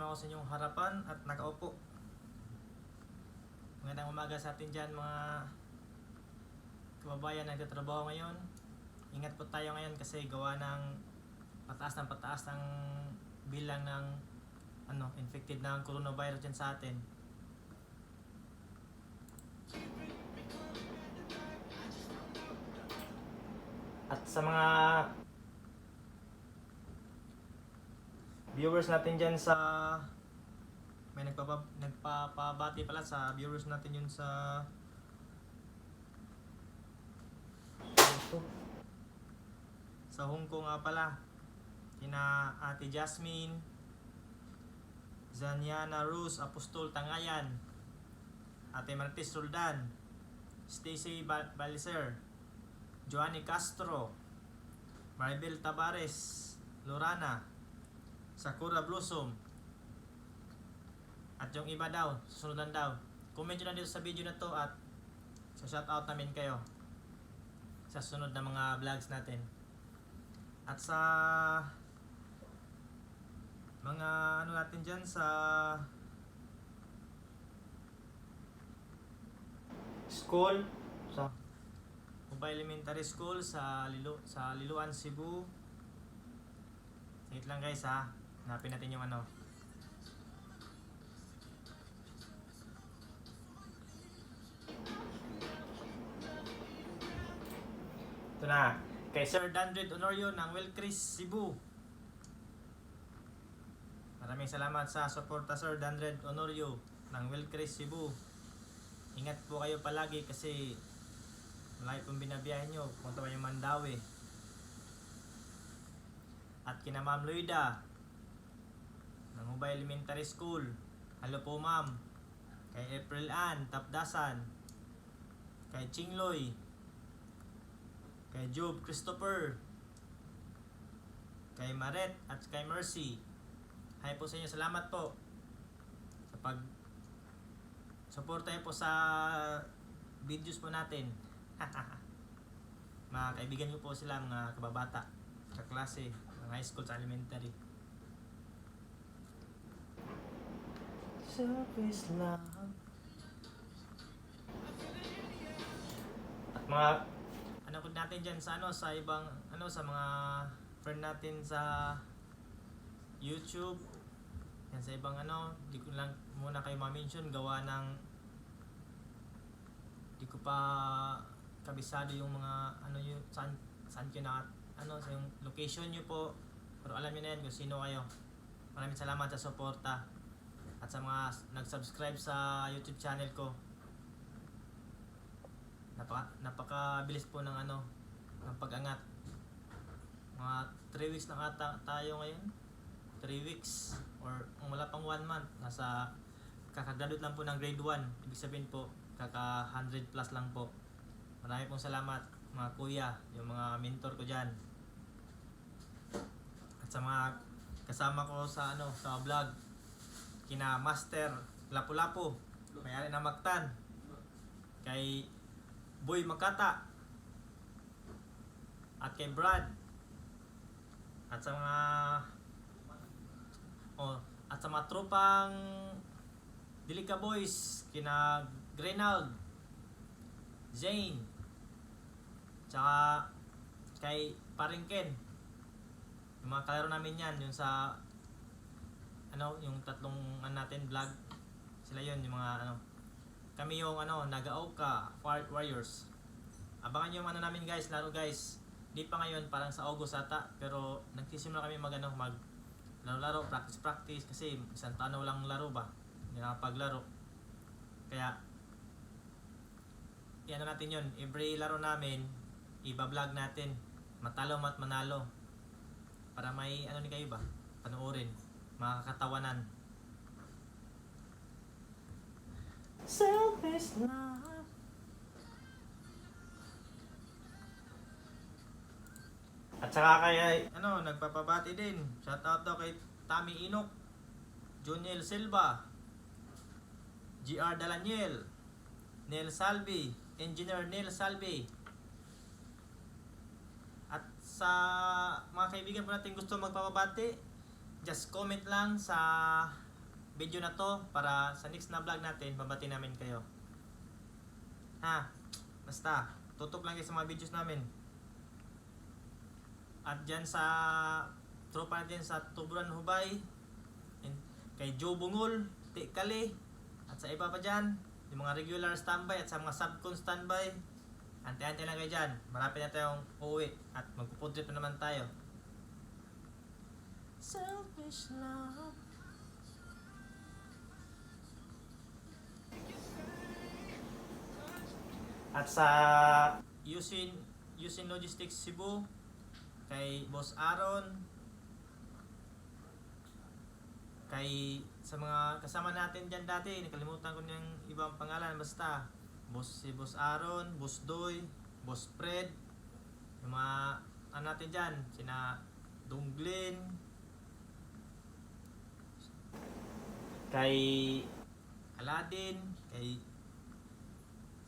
ako sa inyong harapan at nakaupo. Magandang umaga sa atin dyan mga kababayan na nagtatrabaho ngayon. Ingat po tayo ngayon kasi gawa ng pataas ng bilang ng infected ng coronavirus dyan sa atin. At sa mga viewers natin dyan sa may nagpapabati pala sa viewers natin yun sa Hong Kong nga pala, kina Ate Jasmine, Zaniana Rose Apostol Tangayan, Ate Martis Roldan, Stacy Baliser, Joanny Castro, Maribel Tabares, Lorana, Sakura Blossom, at yung iba daw, susunod daw. Comment nyo na dito sa video na to at sa shoutout namin kayo sa sunod na mga vlogs natin. At sa mga natin dyan sa school, sa Mobile Elementary School sa Liloan, Cebu. Wait lang guys ha, hanapin natin yung ito na, kay Sir Dandred Honorio ng Wilcris, Cebu. Maraming salamat sa suporta Sir Dandred Honorio ng Wilcris, Cebu. Ingat po kayo palagi kasi malayo pong binabiyahin nyo, punta pa yung Mandawi. At kina Ma'am Luida ng Mobile Elementary School, hello po ma'am. Kay April Ann Tapdasan, kay Chingloy, kay Job Christopher, kay Maret at kay Mercy. Hi po sa inyo, salamat po sa pag suporta po sa videos po natin. Mga kaibigan ko po sila, mga kababata, kaklase, ng high school sa elementary. Service lang. At mga ko natin dyan sa sa ibang sa mga friend natin sa YouTube, yan sa ibang di ko lang muna kayo ma-mention gawa ng di ko pa kabisado yung mga yung saan kayo na sa yung location nyo po, pero alam niyo na yan kung sino kayo. Maraming salamat sa suporta at sa mga nag-subscribe sa YouTube channel ko. Napakabilis po ng ng pag-angat. Mga 3 weeks lang ata tayo ngayon. 3 weeks or wala pang 1 month. Nasa kakagraduate lang po ng grade 1. Ibig sabihin po kaka 100 plus lang po. Marami pong salamat mga kuya, yung mga mentor ko dyan. At sa mga kasama ko sa sa vlog, kina Master Lapu-Lapu, may-ari ng Mactan, kay Boy Makata, at kay Brad, at sa mga tropang Delica Boys, kina Grenald, Zane, tsaka kay Paringken. Yung mga kalaro namin yan, yung sa yung tatlong natin vlog, sila yun, yung mga kami yung Nagaoka Warriors. Abangan nyo yung namin guys, laro guys. Di pa ngayon, parang sa August ata, pero nagsisimula kami mag laro, practice kasi isang taon lang laro ba, hindi nakapaglaro. Kaya natin yun, every laro namin iba-vlog natin, matalo at manalo, para may ni kayo ba, panoorin, makakatawanan. Selfish love. At saka kay nagpapabati din. Shoutout daw kay Tami Inok, Juniel Silva, GR Dalaniel, Neil Salvi, Engineer Neil Salvi. At sa mga kaibigan po natin gusto magpapabati, just comment lang sa video na to para sa next na vlog natin, babati namin kayo. Ha? Basta, tutok lang kayo sa mga videos namin. At dyan sa tropa natin sa Tuburan Hubay, kay Joe Bungol, Tikali, at sa iba pa dyan, yung mga regular standby at sa mga subcon standby, ante-ante lang kayo dyan. Marapit na tayong uuwi at magpupudrip na naman tayo. Selfish love. At sa Yusin Logistics Cebu, kay Boss Aaron, kay sa mga kasama natin dyan dati, nakalimutan ko yung ibang pangalan, basta si Boss Aaron, Boss Doy, Boss Fred, yung mga natin dyan, sina Dunglin, kay Aladdin, kay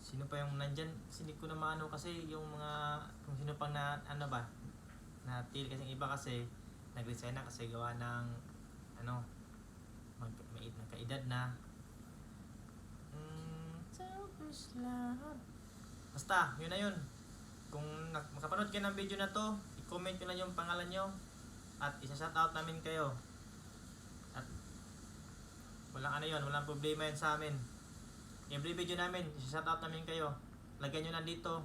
sino pa yung nandyan, hindi ko na maano kasi yung mga kung sino pang na ano ba na til kasi iba kasi nag-resign na kasi gawa ng ano may kaedad na. Selfish love. Basta, yun na yun. Kung makapanood kayo ng video na to, i-comment nyo lang yung pangalan nyo at isa-shoutout namin kayo. At walang ano yun, walang problema yun sa amin. Every video namin, isa-shoutout namin kayo. Lagyan nyo lang dito.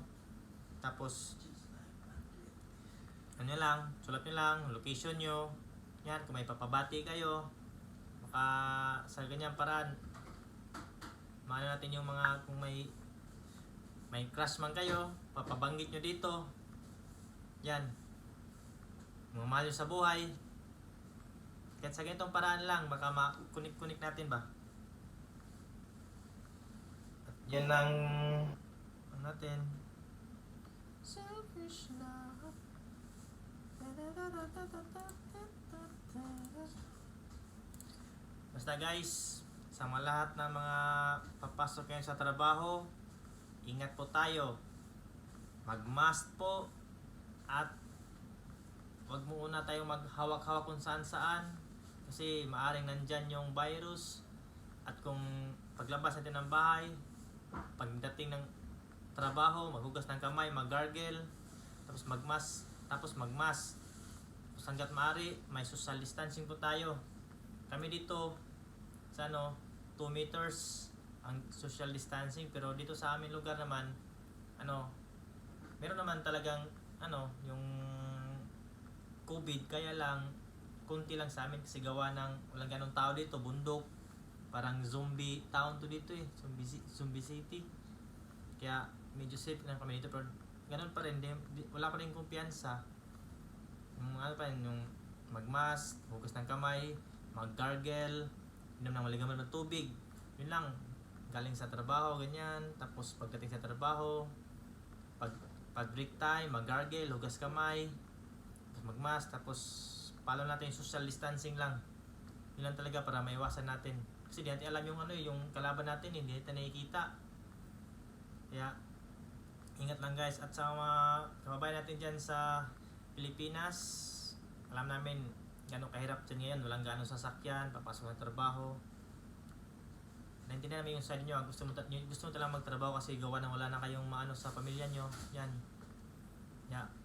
Tapos ano lang, sulat nyo lang, location nyo. Yan, kung may papabati kayo, sa ganyang paraan, maano natin yung mga, kung may crush man kayo, papabanggit nyo dito. Yan, mga mahal nyo sa buhay. Kahit sa ganitong paraan lang, baka makunik-kunik natin ba. At yan lang natin. Selfish love. Basta guys, sa mga lahat ng mga papasok ngayon sa trabaho, ingat po tayo. Mag-mask po at wag muna tayong maghawak-hawak kung saan-saan kasi maaring nandyan yung virus. At kung paglabas natin ng bahay, pagdating ng trabaho, maghugas ng kamay, mag-gargle, tapos mag-mask. Tapos hanggat maaari, may social distancing po tayo. Kami dito sa 2 meters ang social distancing, pero dito sa aming lugar naman meron naman talagang yung COVID, kaya lang kunti lang sa amin kasi gawa ng walang ganong tao dito, bundok, parang zombie town to dito zombie city, kaya medyo safe lang kami dito, pero ganun pa rin, wala pa rin kumpiyansa. Yung yung mag-mask, hugas ng kamay, mag-gargle, inom ng maligamot ng tubig. Yun lang, galing sa trabaho, ganyan. Tapos pagdating sa trabaho, pag break time, mag-gargle, hugas kamay, tapos mag-mask, tapos follow natin yung social distancing lang. Yun lang talaga para maiwasan natin. Kasi di natin alam yung yung kalaban natin, hindi natin nakikita. Kaya, ingat lang guys. At sa mga kababayan natin dyan sa Pilipinas, alam namin gano'ng kahirap dyan ngayon, walang gano'ng sasakyan, papasok ng trabaho. Naintindihan namin yung side nyo, gusto mo talagang magtrabaho kasi gawa na wala na kayong maano sa pamilya nyo. Yan.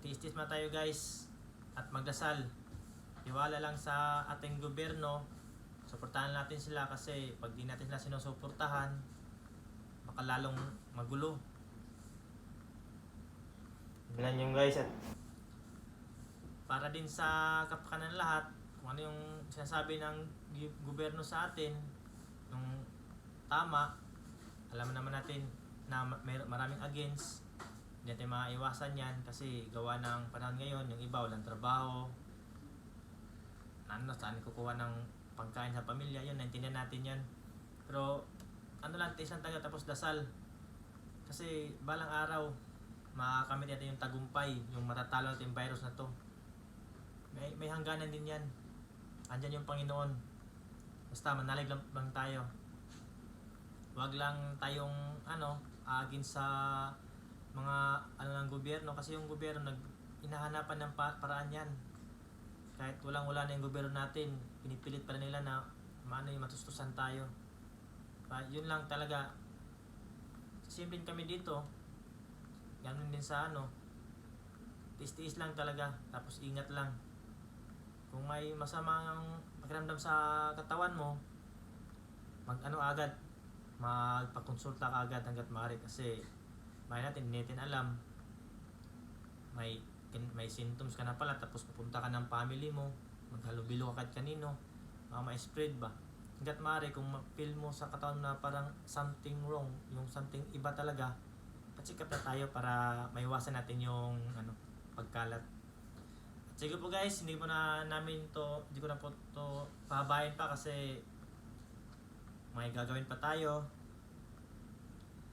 Tiis-tiis na tayo guys at magdasal. Iwala lang sa ating gobyerno, suportahan natin sila kasi pag di natin sila sinusuportahan, baka lalong magulo. Yan yung guys, at para din sa kapakanan lahat, kung ano yung sinasabi ng gobyerno sa atin, nung tama, alam naman natin na maraming against, hindi natin maiwasan yan kasi gawa ng panahon ngayon, yung iba walang trabaho, saan kukuha ng pagkain sa pamilya, yun, naintindihan natin yan. Pero lang, isang taga tapos dasal, kasi balang araw makakamit natin yung tagumpay, yung matatalo natin yung virus na to. May hangganan din yan. Andyan yung Panginoon. Basta manalig lang tayo. Huwag lang tayong agin sa mga ng gobyerno, kasi yung gobyerno hinahanapan ng paraan yan. Kahit wala na yung gobyerno natin, pinipilit pa nila na Maano yung matustusan tayo. Yun lang talaga. Simple kami dito. Ganun din sa ano. Tiis-tiis lang talaga. Tapos ingat lang. Kung may masamang pakiramdam sa katawan mo, mag-ano agad. Magpakonsulta ka agad hanggat maaari kasi may natin, hindi natin alam. May symptoms ka na pala tapos pupunta ka ng family mo. Maghalubilo ka kahit kanino. Ma-spread ba? Hanggat maaari kung feel mo sa katawan na parang something wrong, yung something iba talaga, pa-check up na tayo para maiwasan natin yung pagkalat. At sige po guys, hindi ko na po to pahabayan pa kasi may gagawin pa tayo.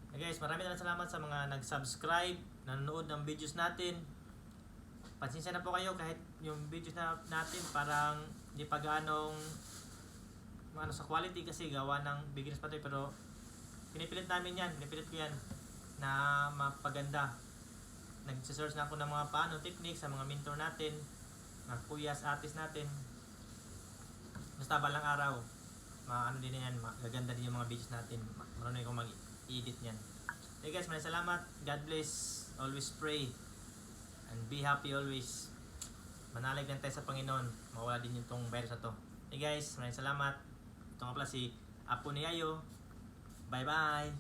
Okay guys, maraming salamat sa mga nag-subscribe, nanonood ng videos natin. Pasensya na po kayo kahit yung videos natin parang hindi pa gaanong sa quality kasi gawa ng beginners pa tayo, pero pinipilit ko yan na mapaganda. Nagsisearch na ako ng mga paano technique sa mga mentor natin, mga kuyas, atis natin. Basta balang araw din yan, magaganda din yung mga videos natin. Marunong akong mag-edit yan. Okay guys, maraming salamat. God bless. Always pray and be happy always. Manalig lang tayo sa Panginoon, mawala din yung tong virus na to. Hey guys, maraming salamat. Ito nga pala si Apo ni Ayo. Bye bye.